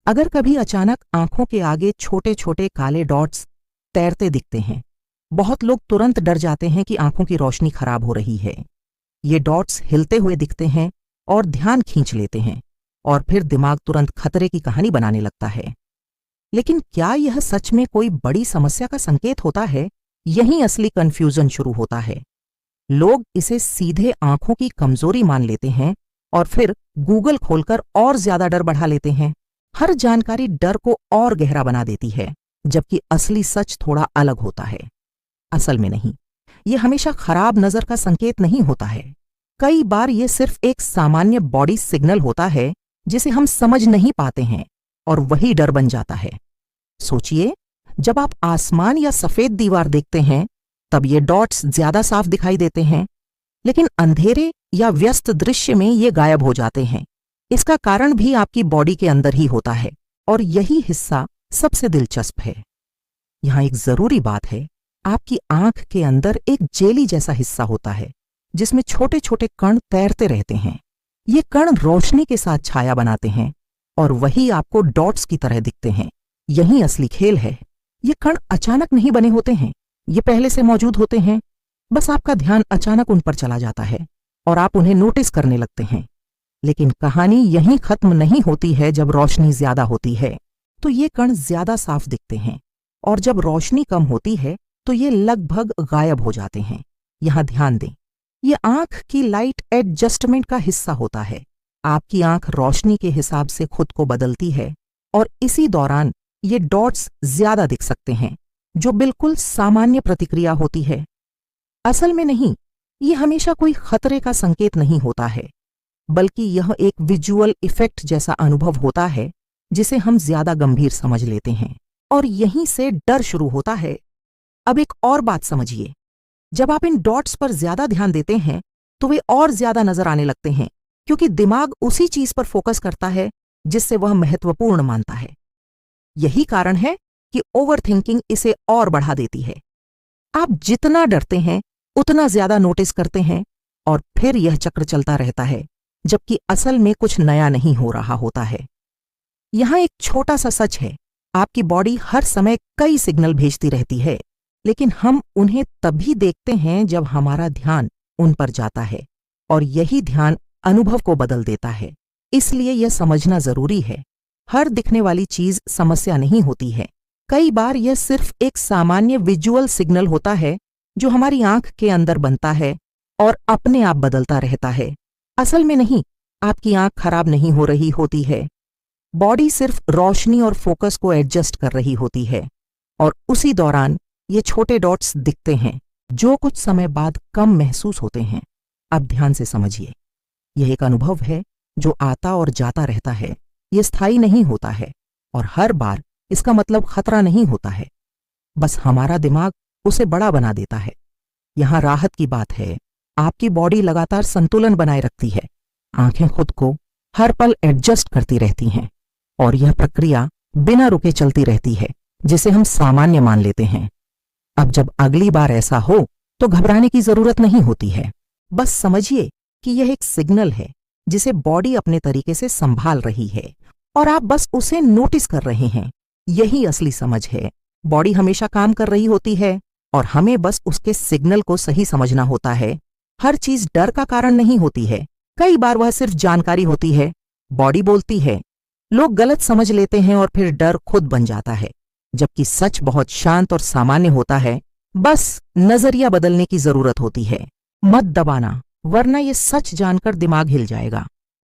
अगर कभी अचानक आंखों के आगे छोटे छोटे काले डॉट्स तैरते दिखते हैं, बहुत लोग तुरंत डर जाते हैं कि आंखों की रोशनी खराब हो रही है। ये डॉट्स हिलते हुए दिखते हैं और ध्यान खींच लेते हैं, और फिर दिमाग तुरंत खतरे की कहानी बनाने लगता है। लेकिन क्या यह सच में कोई बड़ी समस्या का संकेत होता है? यहीं असली कंफ्यूजन शुरू होता है। लोग इसे सीधे आंखों की कमजोरी मान लेते हैं और फिर गूगल खोलकर और ज्यादा डर बढ़ा लेते हैं। हर जानकारी डर को और गहरा बना देती है, जबकि असली सच थोड़ा अलग होता है। असल में नहीं, यह हमेशा खराब नजर का संकेत नहीं होता है। कई बार यह सिर्फ एक सामान्य बॉडी सिग्नल होता है जिसे हम समझ नहीं पाते हैं, और वही डर बन जाता है। सोचिए, जब आप आसमान या सफेद दीवार देखते हैं तब ये डॉट्स ज्यादा साफ दिखाई देते हैं, लेकिन अंधेरे या व्यस्त दृश्य में ये गायब हो जाते हैं। इसका कारण भी आपकी बॉडी के अंदर ही होता है, और यही हिस्सा सबसे दिलचस्प है। यहां एक जरूरी बात है, आपकी आंख के अंदर एक जेली जैसा हिस्सा होता है जिसमें छोटे छोटे कण तैरते रहते हैं। ये कण रोशनी के साथ छाया बनाते हैं और वही आपको डॉट्स की तरह दिखते हैं। यही असली खेल है। ये कण अचानक नहीं बने होते हैं, ये पहले से मौजूद होते हैं। बस आपका ध्यान अचानक उन पर चला जाता है और आप उन्हें नोटिस करने लगते हैं। लेकिन कहानी यहीं खत्म नहीं होती है। जब रोशनी ज्यादा होती है तो ये कण ज्यादा साफ दिखते हैं, और जब रोशनी कम होती है तो ये लगभग गायब हो जाते हैं। यहां ध्यान दें, ये आंख की लाइट एडजस्टमेंट का हिस्सा होता है। आपकी आंख रोशनी के हिसाब से खुद को बदलती है, और इसी दौरान ये डॉट्स ज्यादा दिख सकते हैं, जो बिल्कुल सामान्य प्रतिक्रिया होती है। असल में नहीं, ये हमेशा कोई खतरे का संकेत नहीं होता है, बल्कि यह एक विजुअल इफेक्ट जैसा अनुभव होता है जिसे हम ज्यादा गंभीर समझ लेते हैं, और यहीं से डर शुरू होता है। अब एक और बात समझिए, जब आप इन डॉट्स पर ज्यादा ध्यान देते हैं तो वे और ज्यादा नजर आने लगते हैं, क्योंकि दिमाग उसी चीज पर फोकस करता है जिससे वह महत्वपूर्ण मानता है। यही कारण है कि ओवरथिंकिंग इसे और बढ़ा देती है। आप जितना डरते हैं उतना ज्यादा नोटिस करते हैं, और फिर यह चक्र चलता रहता है, जबकि असल में कुछ नया नहीं हो रहा होता है। यहां एक छोटा सा सच है, आपकी बॉडी हर समय कई सिग्नल भेजती रहती है, लेकिन हम उन्हें तभी देखते हैं जब हमारा ध्यान उन पर जाता है, और यही ध्यान अनुभव को बदल देता है। इसलिए यह समझना जरूरी है, हर दिखने वाली चीज समस्या नहीं होती है। कई बार यह सिर्फ एक सामान्य विजुअल सिग्नल होता है जो हमारी आंख के अंदर बनता है और अपने आप बदलता रहता है। असल में नहीं, आपकी आंख खराब नहीं हो रही होती है। बॉडी सिर्फ रोशनी और फोकस को एडजस्ट कर रही होती है, और उसी दौरान ये छोटे डॉट्स दिखते हैं जो कुछ समय बाद कम महसूस होते हैं। अब ध्यान से समझिए, यह एक अनुभव है जो आता और जाता रहता है। ये स्थायी नहीं होता है, और हर बार इसका मतलब खतरा नहीं होता है। बस हमारा दिमाग उसे बड़ा बना देता है। यहां राहत की बात है, आपकी बॉडी लगातार संतुलन बनाए रखती है। आंखें खुद को हर पल एडजस्ट करती रहती हैं, और यह प्रक्रिया बिना रुके चलती रहती है, जिसे हम सामान्य मान लेते हैं। अब जब अगली बार ऐसा हो तो घबराने की जरूरत नहीं होती है। बस समझिए कि यह एक सिग्नल है जिसे बॉडी अपने तरीके से संभाल रही है, और आप बस उसे नोटिस कर रहे हैं। यही असली समझ है। बॉडी हमेशा काम कर रही होती है, और हमें बस उसके सिग्नल को सही समझना होता है। हर चीज डर का कारण नहीं होती है, कई बार वह सिर्फ जानकारी होती है। बॉडी बोलती है, लोग गलत समझ लेते हैं, और फिर डर खुद बन जाता है, जबकि सच बहुत शांत और सामान्य होता है। बस नजरिया बदलने की जरूरत होती है। मत दबाना, वरना ये सच जानकर दिमाग हिल जाएगा।